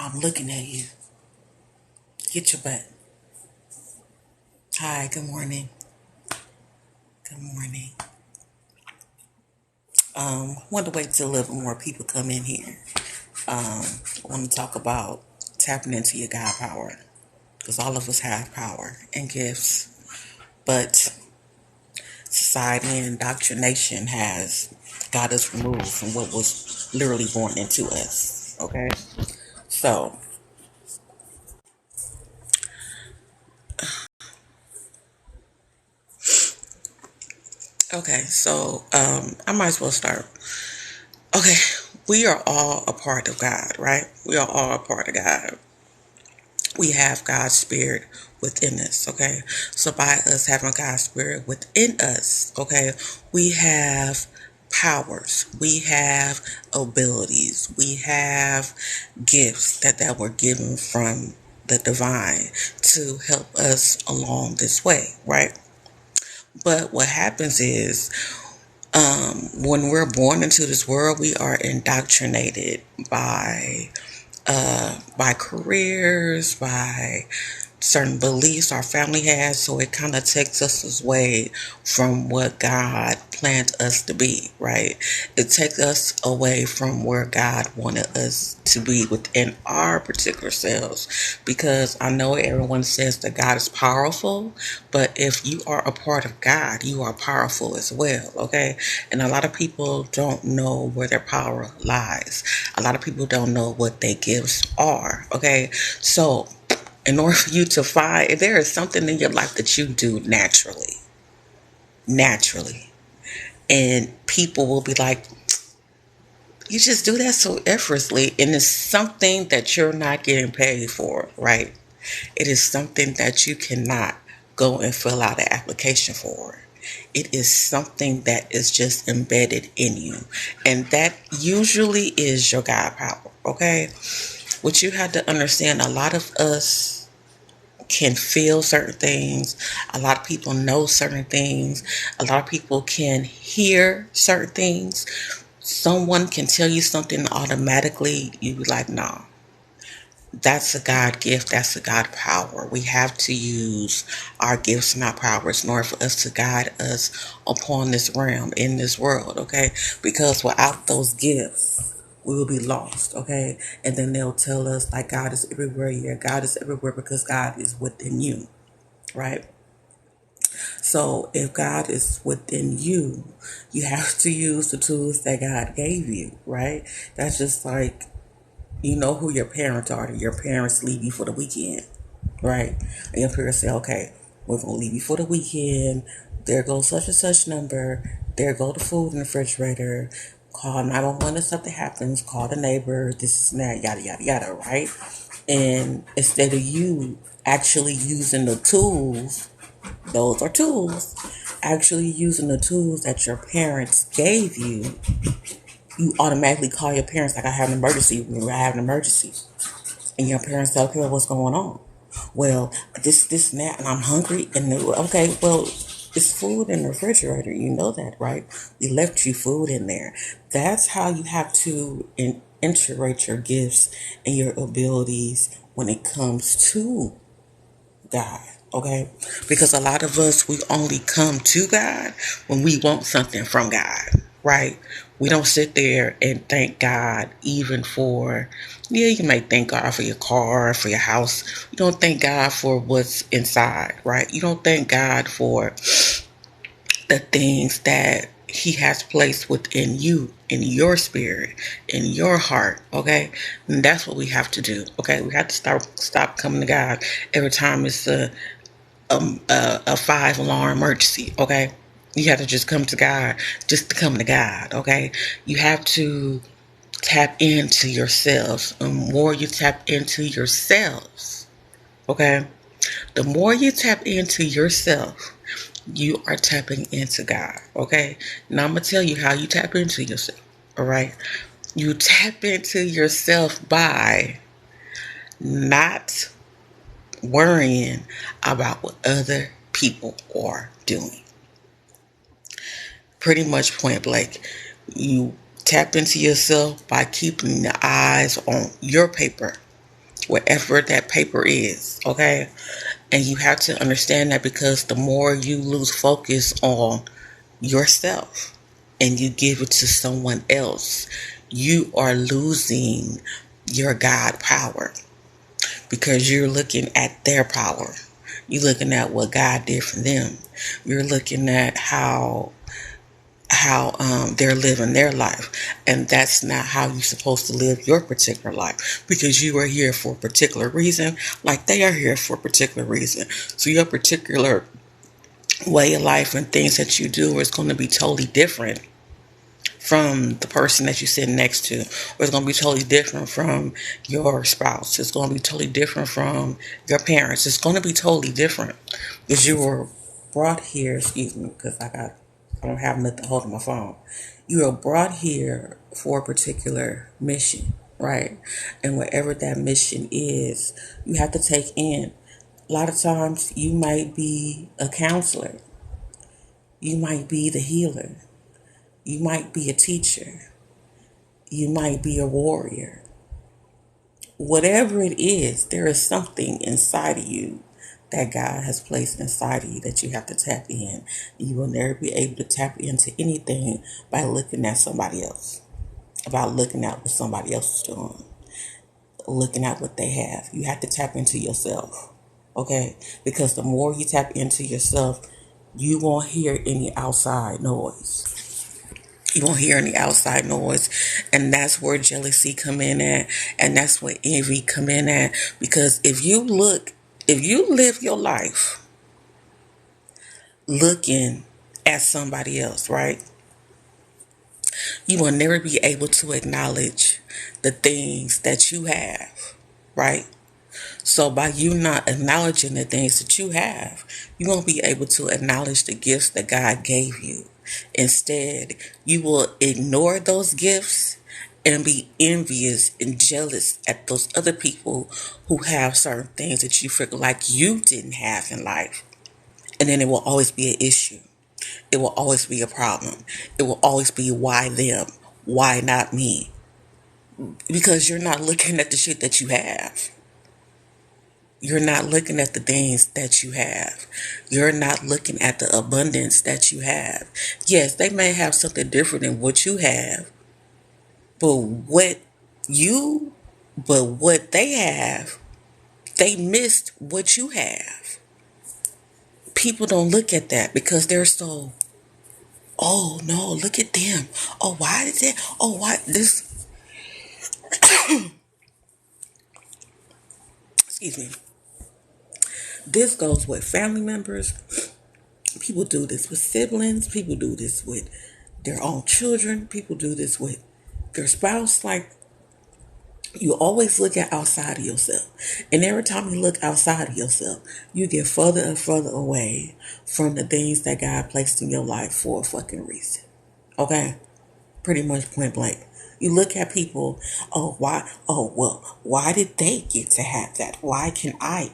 I'm looking at you. Get your butt. Hi, good morning. Good morning. Want to wait till a little more people come in here. I want to talk about tapping into your God power. Because all of us have power and gifts. But society and indoctrination has got us removed from what was literally born into us. Okay? So, I might as well start. Okay, we are all a part of God, right? We are all a part of God. We have God's spirit within us, okay? So by us having God's spirit within us, okay, we have powers, we have abilities, we have gifts that were given from the divine to help us along this way, right? But what happens is when we're born into this world, we are indoctrinated by careers, by certain beliefs our family has, so it kind of takes us away from what God planned us to be, right? It takes us away from where God wanted us to be within our particular selves. Because I know everyone says that God is powerful, but if you are a part of God, you are powerful as well, okay? And a lot of people don't know where their power lies. A lot of people don't know what their gifts are, okay? So in order for you to find, if there is something in your life that you do naturally, and people will be like, you just do that so effortlessly, and it's something that you're not getting paid for, right? It is something that you cannot go and fill out an application for. It is something that is just embedded in you, and that usually is your God power, okay? What you have to understand, a lot of us can feel certain things. A lot of people know certain things. A lot of people can hear certain things. Someone can tell you something automatically. You be like, no, that's a God gift. That's a God power. We have to use our gifts and our powers in order for us to guide us upon this realm in this world, okay? Because without those gifts, we will be lost, okay? And then they'll tell us, like, God is everywhere. Yeah, God is everywhere because God is within you, right? So if God is within you, you have to use the tools that God gave you, right? That's just like, you know who your parents are. Your parents leave you for the weekend, right? And your parents say, okay, we're going to leave you for the weekend. There goes such and such number. There go the food in the refrigerator. Call 911 if something happens. Call the neighbor. This and that, yada, yada, yada, right? And instead of you actually using the tools, those are tools, actually using the tools that your parents gave you, you automatically call your parents like, I have an emergency. I have an emergency. And your parents say, okay, well, what's going on? Well, this, and that, and I'm hungry. And okay, well, it's food in the refrigerator. You know that, right? We left you food in there. That's how you have to integrate your gifts and your abilities when it comes to God, okay? Because a lot of us, we only come to God when we want something from God, right? We don't sit there and thank God even for, yeah, you may thank God for your car, for your house. You don't thank God for what's inside, right? You don't thank God for the things that He has placed within you, in your spirit, in your heart, okay? And that's what we have to do, okay? We have to stop coming to God every time it's a 5 alarm emergency, okay? You have to just come to God, just to come to God, okay? You have to tap into yourselves. The more you tap into yourselves, okay? The more you tap into yourself, you are tapping into God, okay? Now I'm going to tell you how you tap into yourself, all right? You tap into yourself by not worrying about what other people are doing. Pretty much point blank. You tap into yourself by keeping the eyes on your paper, wherever that paper is, okay? And you have to understand that, because the more you lose focus on yourself and you give it to someone else, you are losing your God power, because you're looking at their power. You're looking at what God did for them. You're looking at how they're living their life, and that's not how you're supposed to live your particular life, because you are here for a particular reason, like they are here for a particular reason. So your particular way of life and things that you do is going to be totally different from the person that you sit next to, or it's going to be totally different from your spouse. It's going to be totally different from your parents. It's going to be totally different, because you were brought here. Excuse me, because I don't have nothing to hold on my phone. You were brought here for a particular mission, right? And whatever that mission is, you have to take in. A lot of times, you might be a counselor. You might be the healer. You might be a teacher. You might be a warrior. Whatever it is, there is something inside of you that God has placed inside of you that you have to tap in. You will never be able to tap into anything by looking at somebody else, about looking at what somebody else is doing, looking at what they have. You have to tap into yourself, okay? Because the more you tap into yourself, you won't hear any outside noise. You won't hear any outside noise, and that's where jealousy come in at, and that's where envy come in at. Because if you live your life looking at somebody else, right, you will never be able to acknowledge the things that you have, right? So by you not acknowledging the things that you have, you won't be able to acknowledge the gifts that God gave you. Instead, you will ignore those gifts and be envious and jealous at those other people who have certain things that you feel like you didn't have in life. And then it will always be an issue. It will always be a problem. It will always be, why them? Why not me? Because you're not looking at the shit that you have. You're not looking at the things that you have. You're not looking at the abundance that you have. Yes, they may have something different than what you have, but you, what they have, they missed what you have. People don't look at that because they're so, oh no, look at them. Oh, why did that? Oh, why this? Excuse me. This goes with family members. People do this with siblings. People do this with their own children. People do this with their spouse. Like, you always look at outside of yourself. And every time you look outside of yourself, you get further and further away from the things that God placed in your life for a fucking reason. Okay? Pretty much point blank. You look at people, oh, why, oh, well, why did they get to have that? Why can I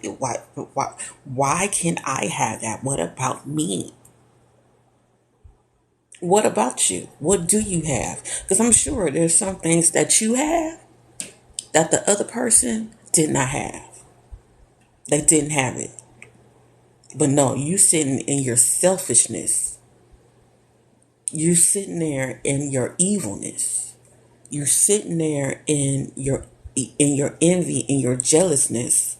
have that? What about me? What about you? What do you have? Because I'm sure there's some things that you have that the other person did not have. They didn't have it. But no, you sitting in your selfishness. You sitting there in your evilness. You're sitting there in your envy, in your jealousness,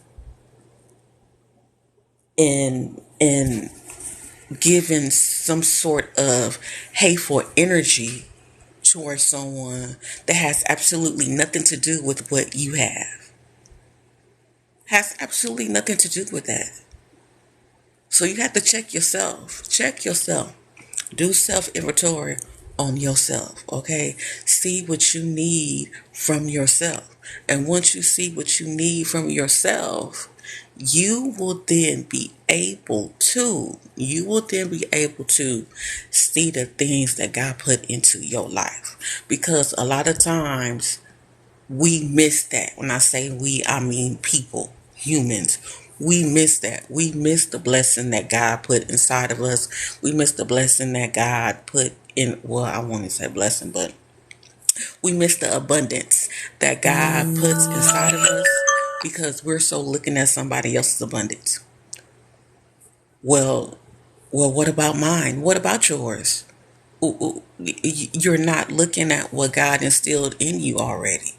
and giving some sort of hateful energy towards someone that has absolutely nothing to do with what you have. Has absolutely nothing to do with that. So you have to check yourself. Check yourself. Do self inventory on yourself, okay? See what you need from yourself. And once you see what you need from yourself, you will then be able to see the things that God put into your life. Because a lot of times we miss that. When I say we, I mean people, humans. We miss that. We miss the blessing that God put inside of us. We miss the blessing that God put in, well, I want to say blessing, but we miss the abundance that God puts inside of us. because we're so looking at somebody else's abundance. Well, what about mine? What about yours? You're not looking at what God instilled in you already.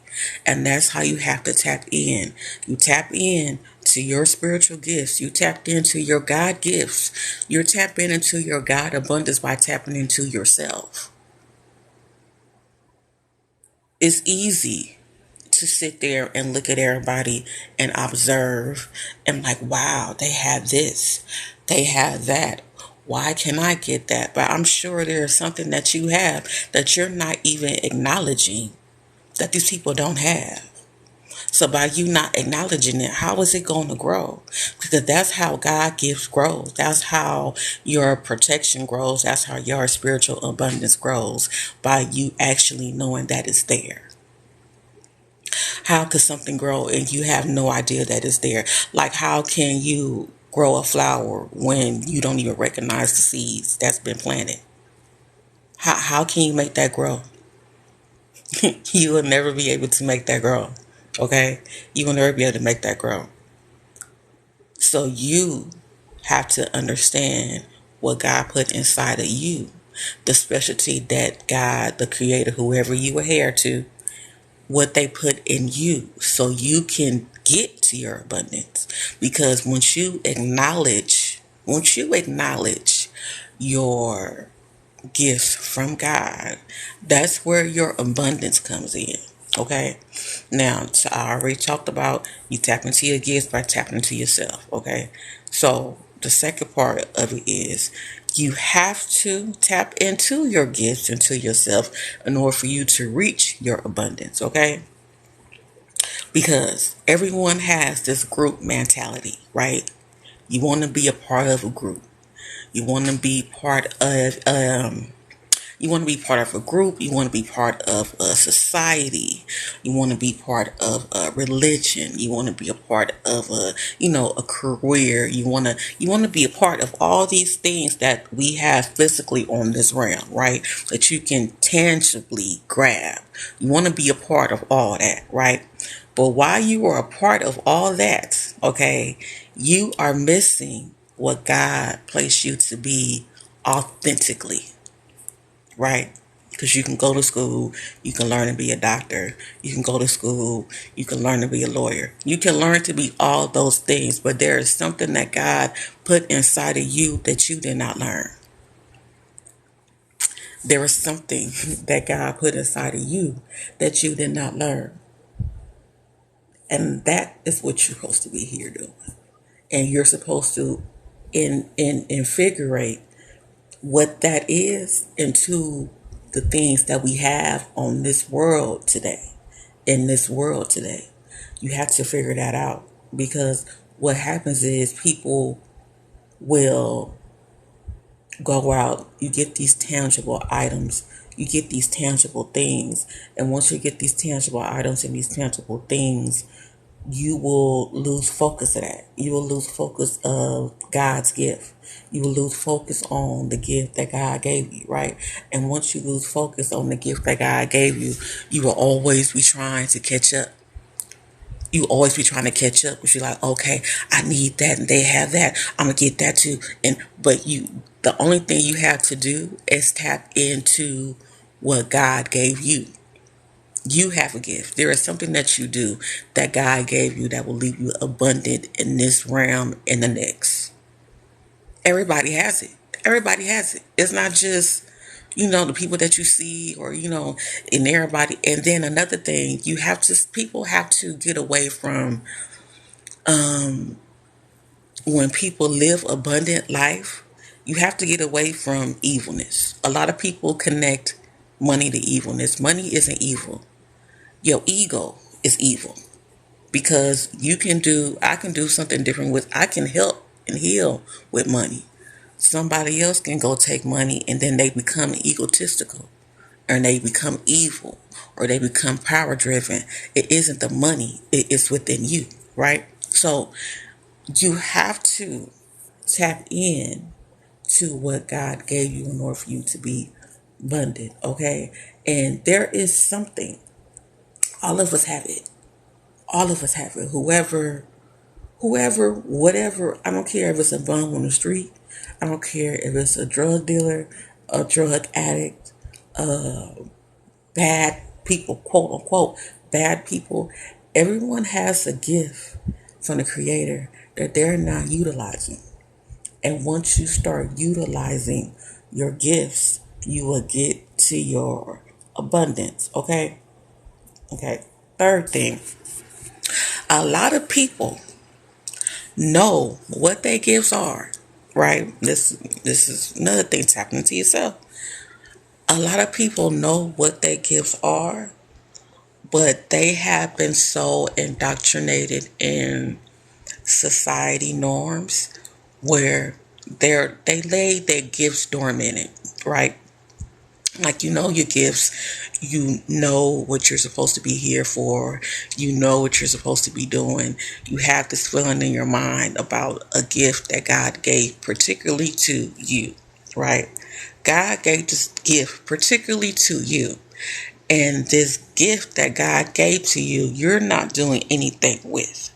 And that's how you have to tap in. You tap in to your spiritual gifts. You tapped into your God gifts. You're tapping into your God abundance by tapping into yourself. It's easy to sit there and look at everybody and observe and like, wow, they have this, they have that. Why can I get that? But I'm sure there's something that you have that you're not even acknowledging that these people don't have. So by you not acknowledging it, how is it going to grow? Because that's how God gives growth. That's how your protection grows. That's how your spiritual abundance grows, by you actually knowing that it's there. How could something grow and you have no idea that it's there? Like, how can you grow a flower when you don't even recognize the seeds that's been planted? How can you make that grow? You will never be able to make that grow. Okay? You will never be able to make that grow. So you have to understand what God put inside of you. The specialty that God, the creator, whoever you adhere to, what they put in you so you can get to your abundance. Because once you acknowledge your gifts from God, that's where your abundance comes in. Okay. Now, so I already talked about you tap into your gifts by tapping into yourself. Okay. So the second part of it is you have to tap into your gifts, into yourself, in order for you to reach your abundance. Okay. Because everyone has this group mentality, right? You want to be a part of a group. You want to be part of you want to be part of a group. You want to be part of a society. You want to be part of a religion. You want to be a part of a career. You want to be a part of all these things that we have physically on this realm, right? That you can tangibly grab. You want to be a part of all that, right? But while you are a part of all that, okay, you are missing what God placed you to be authentically, right? Because you can go to school, you can learn to be a doctor, you can go to school, you can learn to be a lawyer. You can learn to be all those things, but there is something that God put inside of you that you did not learn. There is something that God put inside of you that you did not learn. And that is what you're supposed to be here doing. And you're supposed to infigurate what that is into the things that we have on this world today. In this world today, you have to figure that out, because what happens is people will go out, you get these tangible items, you get these tangible things, and once you get these tangible items and these tangible things, you will lose focus of that. You will lose focus of God's gift. You will lose focus on the gift that God gave you, right? And once you lose focus on the gift that God gave you, you will always be trying to catch up. You will always be trying to catch up, because you're like, okay, I need that and they have that. I'm gonna get that too. The only thing you have to do is tap into what God gave you. You have a gift. There is something that you do that God gave you that will leave you abundant in this realm and the next. Everybody has it. Everybody has it. It's not just, the people that you see, or, in everybody. And then another thing, people have to get away from, when people live abundant life, you have to get away from evilness. A lot of people connect money to evilness. Money isn't evil. Your ego is evil, because I can do something different I can help and heal with money. Somebody else can go take money and then they become egotistical, or they become evil, or they become power driven. It isn't the money, it's within you, right? So you have to tap in to what God gave you in order for you to be abundant, okay? And there is something, all of us have it. All of us have it. Whatever. I don't care if it's a bum on the street. I don't care if it's a drug dealer, a drug addict, bad people, quote unquote, bad people. Everyone has a gift from the Creator that they're not utilizing. And once you start utilizing your gifts, you will get to your abundance. Okay? Okay. Third thing, a lot of people know what their gifts are, right? This is another thing, tapping into yourself. A lot of people know what their gifts are, but they have been so indoctrinated in society norms where they lay their gifts dormant, right? Like, you know your gifts, you know what you're supposed to be here for, you know what you're supposed to be doing. You have this feeling in your mind about a gift that God gave particularly to you, right? God gave this gift particularly to you. And this gift that God gave to you, you're not doing anything with.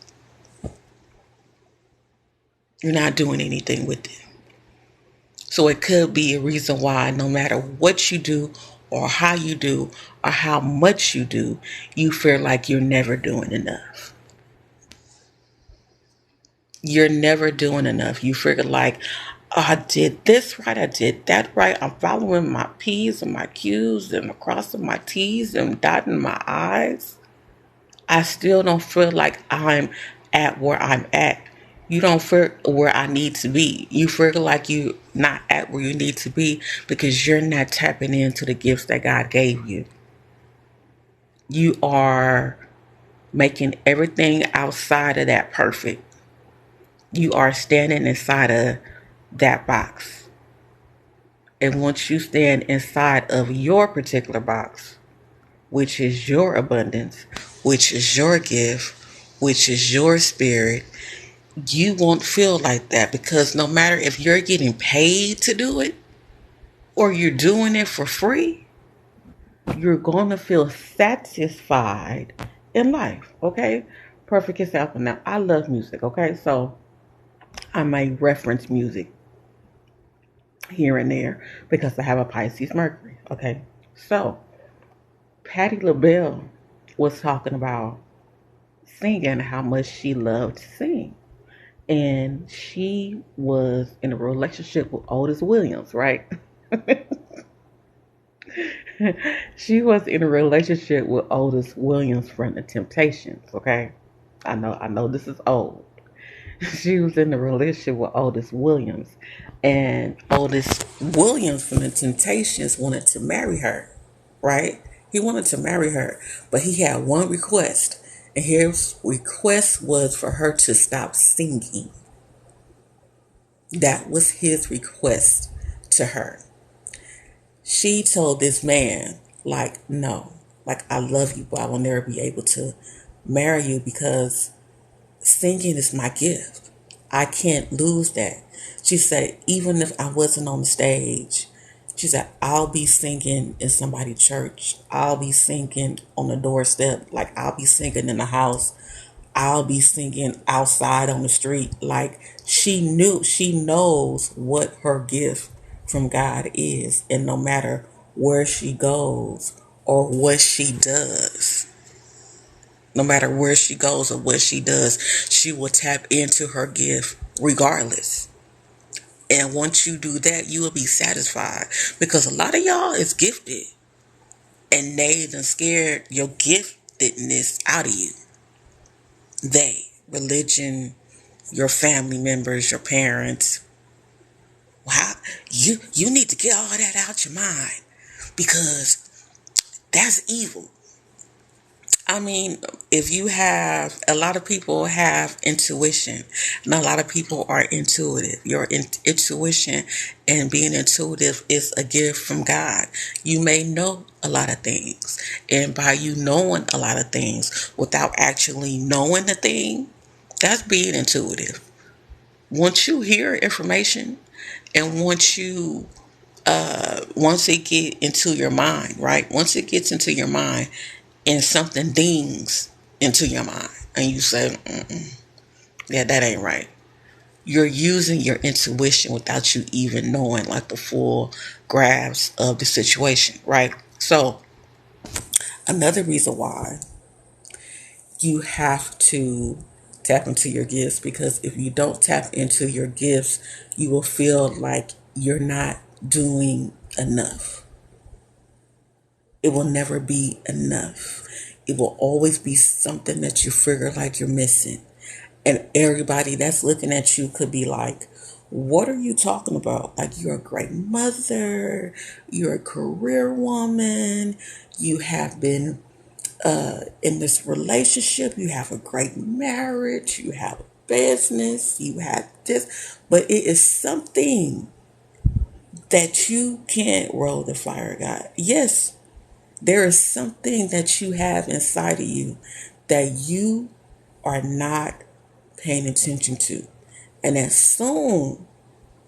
You're not doing anything with it. So it could be a reason why no matter what you do or how you do or how much you do, you feel like you're never doing enough. You're never doing enough. You figure like, oh, I did this right, I did that right. I'm following my P's and my Q's and I'm crossing my T's and dotting my I's. I still don't feel like I'm at where I'm at. You don't feel where I need to be. You feel like you're not at where you need to be because you're not tapping into the gifts that God gave you. You are making everything outside of that perfect. You are standing inside of that box. And once you stand inside of your particular box, which is your abundance, which is your gift, which is your spirit, you won't feel like that because no matter if you're getting paid to do it or you're doing it for free, you're going to feel satisfied in life. Okay? Perfect example. Now, I love music. Okay? So I may reference music here and there because I have a Pisces Mercury. Okay? So Patti LaBelle was talking about singing, how much she loved to sing. And she was in a relationship with Otis Williams, right? She was in a relationship with Otis Williams from the Temptations, okay? I know this is old. She was in a relationship with Otis Williams. And Otis Williams from the Temptations wanted to marry her, right? He wanted to marry her, but he had one request. And his request was for her to stop singing. That was his request to her. She told this man, like, no, like, I love you, but I will never be able to marry you because singing is my gift. I can't lose that. She said, even if I wasn't on the stage, she said, I'll be singing in somebody's church. I'll be singing on the doorstep. Like, I'll be singing in the house. I'll be singing outside on the street. Like, she knows what her gift from God is. And no matter where she goes or what she does, no matter where she goes or what she does, she will tap into her gift regardless. And once you do that, you will be satisfied because a lot of y'all is gifted and they done scared your giftedness out of you. They, religion, your family members, your parents. Wow, you need to get all that out your mind because that's evil. I mean, if you have, a lot of people have intuition, and a lot of people are intuitive. Your intuition and being intuitive is a gift from God. You may know a lot of things, and by you knowing a lot of things without actually knowing the thing, that's being intuitive. Once you hear information, and once it get into your mind, right? Once it gets into your mind, and something dings into your mind. and you say, yeah, that ain't right. You're using your intuition without you even knowing like the full grasp of the situation, right? So another reason why you have to tap into your gifts, because if you don't tap into your gifts, you will feel like you're not doing enough. It will never be enough. It will always be something that you figure like you're missing. And everybody that's looking at you could be like, what are you talking about? Like, you're a great mother, you're a career woman, you have been in this relationship, you have a great marriage, you have a business, you have this, but it is something that you can't roll the fire, God. Yes, there is something that you have inside of you that you are not paying attention to. And as soon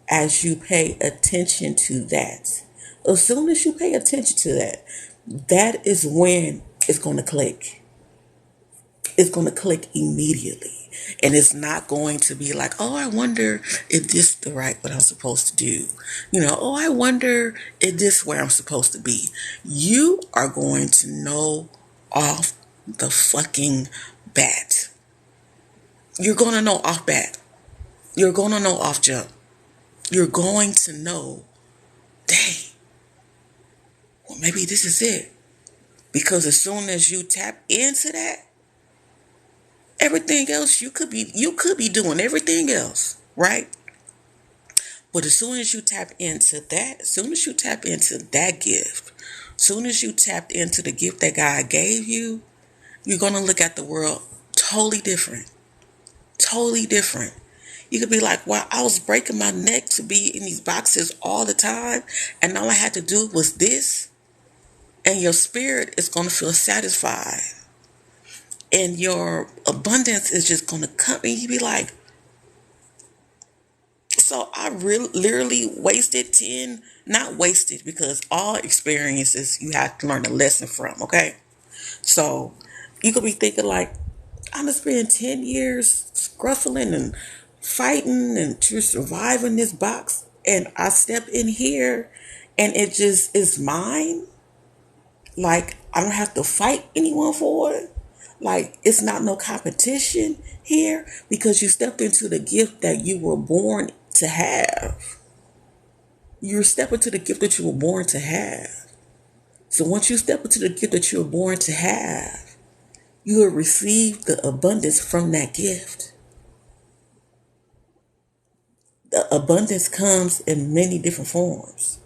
as you pay attention to that, as soon as you pay attention to that, that is when it's going to click. It's going to click immediately. And it's not going to be like, oh, I wonder if this is the right what I'm supposed to do. Oh, I wonder if this is where I'm supposed to be. You are going to know off the fucking bat. You're going to know off bat. You're going to know off jump. You're going to know, dang, well, maybe this is it. Because as soon as you tap into that, everything else you could be doing everything else, right? But as soon as you tap into that, as soon as you tap into that gift, as soon as you tapped into the gift that God gave you, you're gonna look at the world totally different. Totally different. You could be like, wow, I was breaking my neck to be in these boxes all the time, and all I had to do was this, and your spirit is gonna feel satisfied. And your abundance is just gonna come, and you be like, so I really literally wasted 10, not wasted because all experiences you have to learn a lesson from, okay? So you could be thinking like, I'm gonna spend 10 years scruffling and fighting and to survive in this box, and I step in here and it just is mine. Like, I don't have to fight anyone for it. Like, it's not no competition here because you stepped into the gift that you were born to have. You're stepping to the gift that you were born to have. So once you step into the gift that you were born to have, you will receive the abundance from that gift. The abundance comes in many different forms.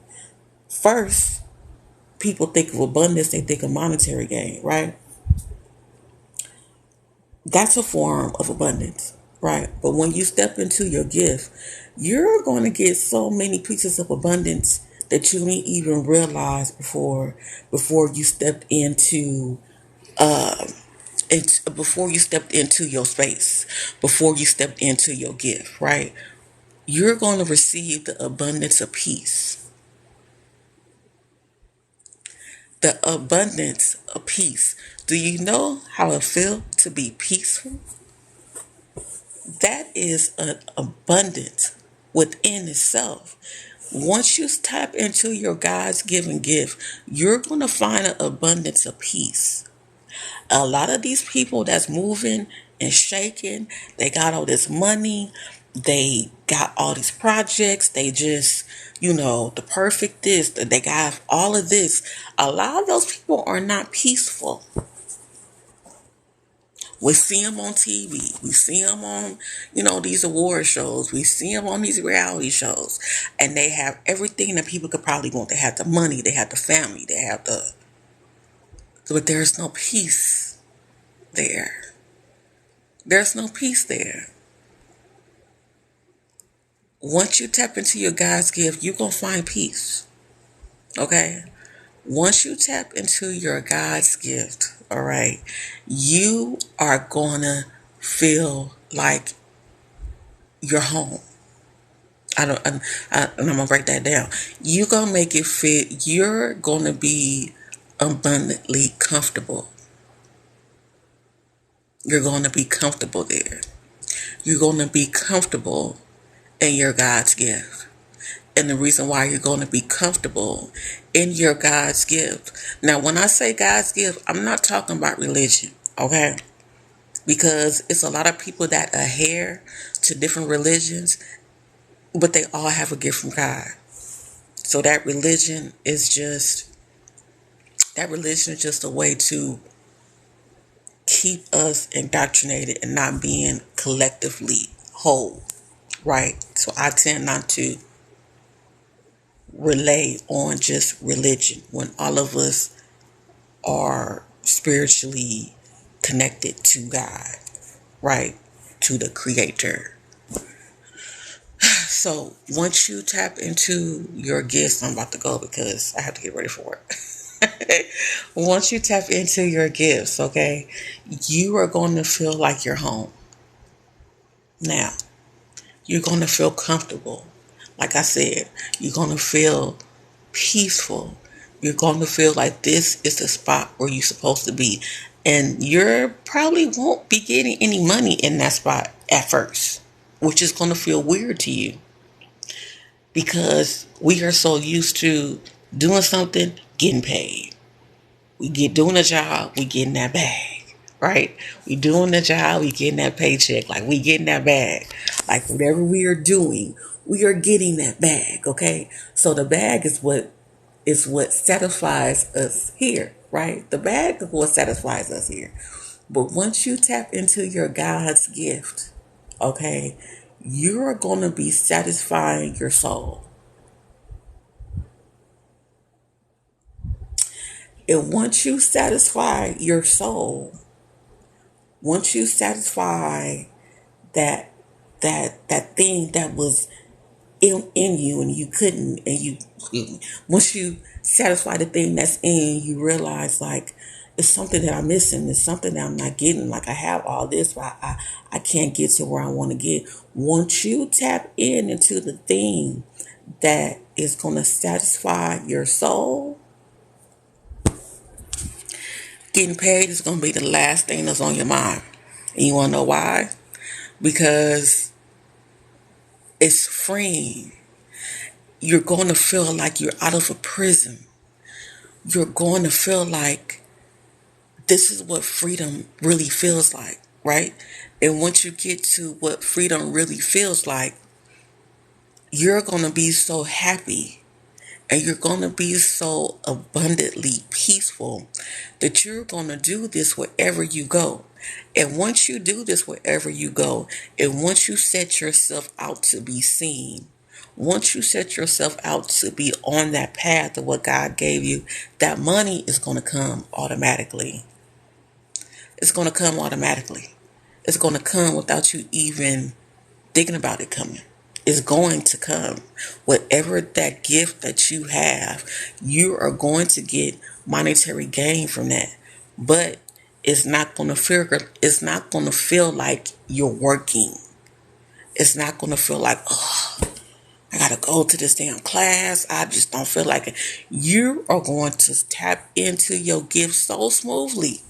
First, people think of abundance, they think of monetary gain, right? That's a form of abundance, right? But when you step into your gift, you're going to get so many pieces of abundance that you didn't even realize before you stepped into before you stepped into your space, before you stepped into your gift, right? You're going to receive the abundance of peace. The abundance of peace. Do you know how it feels to be peaceful? That is an abundance within itself. Once you tap into your God's given gift, you're going to find an abundance of peace. A lot of these people that's moving and shaking, they got all this money, they got all these projects, they just, the perfect this, they got all of this. A lot of those people are not peaceful. We see them on TV. We see them on, these award shows. We see them on these reality shows. And they have everything that people could probably want. They have the money. They have the family. They have the... But there's no peace there. There's no peace there. Once you tap into your God's gift, you're going to find peace. Okay? Once you tap into your God's gift, all right, you are going to feel like you're home. And I'm going to write that down. You're going to make it fit. You're going to be abundantly comfortable. You're going to be comfortable there. You're going to be comfortable in your God's gift. And the reason why you're going to be comfortable in your God's gift. Now, when I say God's gift, I'm not talking about religion, okay? Because it's a lot of people that adhere to different religions, but they all have a gift from God. So that religion is just a way to keep us indoctrinated and not being collectively whole, right? So I tend not to rely on just religion when all of us are spiritually connected to God, right? To the Creator. So once you tap into your gifts, I'm about to go because I have to get ready for it. Once you tap into your gifts, okay, you are going to feel like you're home. Now, you're going to feel comfortable. Like I said, you're going to feel peaceful. You're going to feel like this is the spot where you're supposed to be. And you probably won't be getting any money in that spot at first, which is going to feel weird to you because we are so used to doing something, getting paid. We get doing a job, we getting that bag, right? We doing the job, we getting that paycheck, like we getting that bag. Like whatever we are doing, we are getting that bag, okay? So the bag is what satisfies us here, right? The bag is what satisfies us here. But once you tap into your God's gift, okay, you're going to be satisfying your soul. And once you satisfy your soul, once you satisfy that that thing that was in you and you couldn't and you once you satisfy the thing that's in you, you realize like it's something that I'm missing, it's something that I'm not getting. Like I have all this, but I can't get to where I want to get. Once you tap into the thing that is going to satisfy your soul, getting paid is going to be the last thing that's on your mind. And you want to know why? Because it's freeing. You're going to feel like you're out of a prison. You're going to feel like this is what freedom really feels like, right? And once you get to what freedom really feels like, you're going to be so happy and you're going to be so abundantly peaceful that you're going to do this wherever you go. And once you do this wherever you go, and once you set yourself out to be seen, once you set yourself out to be on that path of what God gave you, that money is going to come automatically. It's going to come automatically. It's going to come without you even thinking about it coming. It's going to come. Whatever that gift that you have, you are going to get monetary gain from that. But it's not going to feel like you're working. It's not going to feel like, oh, I got to go to this damn class. I just don't feel like it. You are going to tap into your gift so smoothly.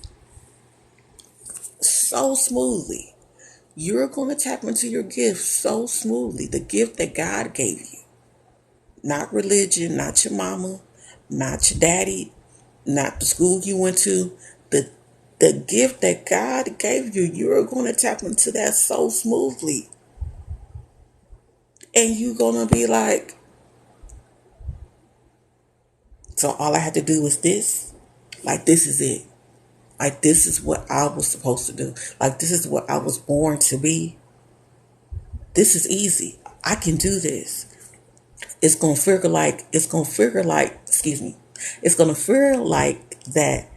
So smoothly. You're going to tap into your gift so smoothly. The gift that God gave you. Not religion, not your mama, not your daddy, not the school you went to. The gift that God gave you, you're going to tap into that so smoothly. And you're going to be like, so all I had to do was this? Like, this is it. Like, this is what I was supposed to do. Like, this is what I was born to be. This is easy. I can do this. Excuse me. It's going to feel like that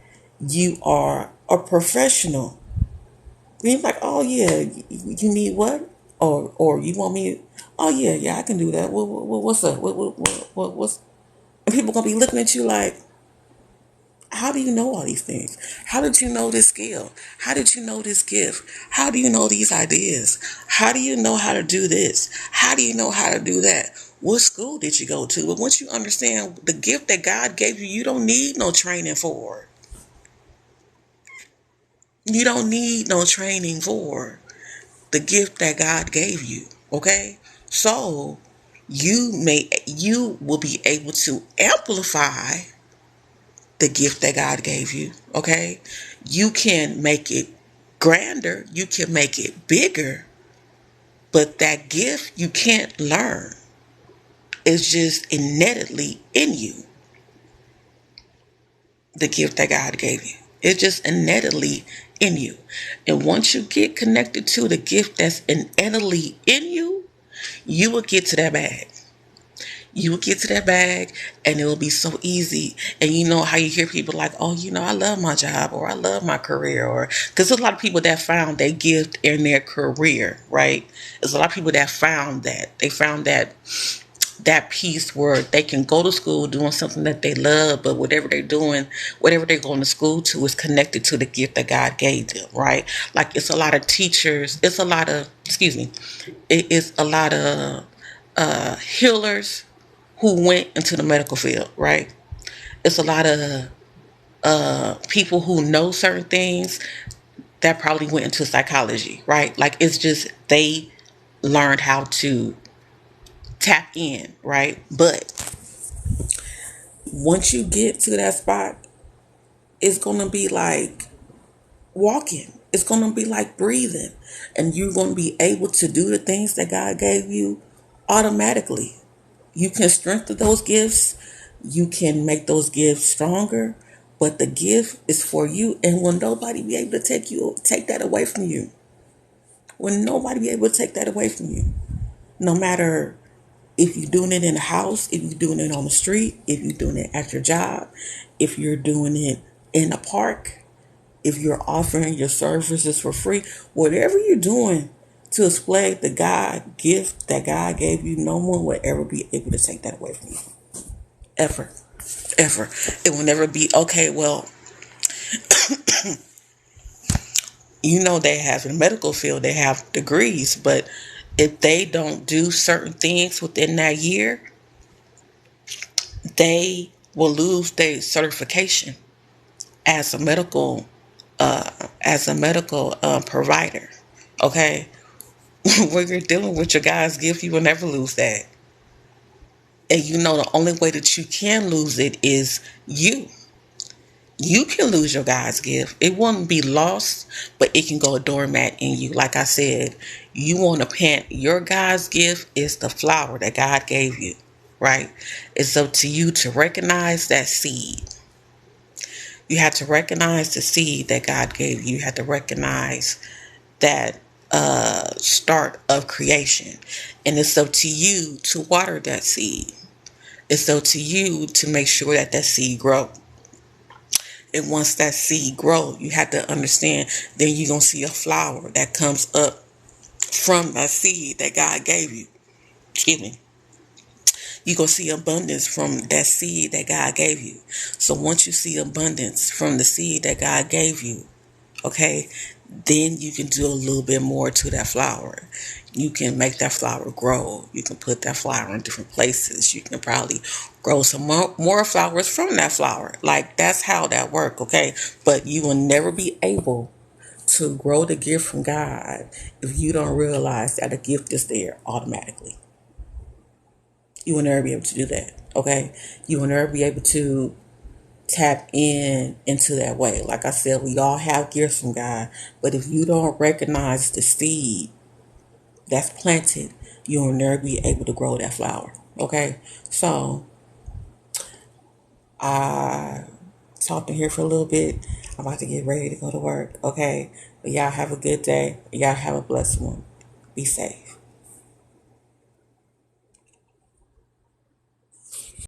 you are a professional. You're like, oh yeah, you need what? Or you want me? Oh yeah, I can do that. What's up? What's? And people gonna be looking at you like, how do you know all these things? How did you know this skill? How did you know this gift? How do you know these ideas? How do you know how to do this? How do you know how to do that? What school did you go to? But once you understand the gift that God gave you, you don't need no training for it. You don't need no training for the gift that God gave you. Okay? So you will be able to amplify the gift that God gave you. Okay? You can make it grander, you can make it bigger, but that gift you can't learn. It's just innately in you, the gift that God gave you. It's just innately in you. And once you get connected to the gift that's innately in you, you will get to that bag. You will get to that bag and it will be so easy. And you know how you hear people like, oh, I love my job or I love my career. Or because there's a lot of people that found their gift in their career, right? There's a lot of people that found that. They found that piece where they can go to school doing something that they love, but whatever they're doing, whatever they're going to school to is connected to the gift that God gave them, right? Like it's a lot of teachers, it's a lot of, excuse me, it is a lot of healers who went into the medical field, right? It's a lot of people who know certain things that probably went into psychology, right? Like it's just they learned how to tap in, right? But once you get to that spot, it's going to be like walking. It's going to be like breathing. And you're going to be able to do the things that God gave you automatically. You can strengthen those gifts. You can make those gifts stronger. But the gift is for you. And will nobody be able to take that away from you? Will nobody be able to take that away from you? No matter if you're doing it in the house, if you're doing it on the street, if you're doing it at your job, if you're doing it in a park, if you're offering your services for free, whatever you're doing to display the God gift that God gave you, no one will ever be able to take that away from you. Ever. Ever. It will never be, okay, well, they have in the medical field, they have degrees, but if they don't do certain things within that year, they will lose their certification as a medical provider. Okay, when you're dealing with your God's gift, you will never lose that. And the only way that you can lose it is you. You can lose your God's gift. It won't be lost, but it can go dormant in you. Like I said, you want to plant your God's gift is the flower that God gave you, right? It's up to you to recognize that seed. You have to recognize the seed that God gave you. You have to recognize that start of creation. And it's up to you to water that seed. It's up to you to make sure that that seed grows. And once that seed grows, you have to understand, then you're going to see a flower that comes up from that seed that God gave you. Excuse me. You're going to see abundance from that seed that God gave you. So once you see abundance from the seed that God gave you, okay, then you can do a little bit more to that flower. You can make that flower grow. You can put that flower in different places. You can probably grow some more flowers from that flower. Like that's how that works, okay? But you will never be able to grow the gift from God if you don't realize that the gift is there automatically. You will never be able to do that, okay? You will never be able to tap into that way. Like I said, we all have gifts from God, but if you don't recognize the seed that's planted, you'll never be able to grow that flower. Okay, so I talked in here for a little bit. I'm about to get ready to go to work. Okay, but y'all have a good day. Y'all have a blessed one. Be safe.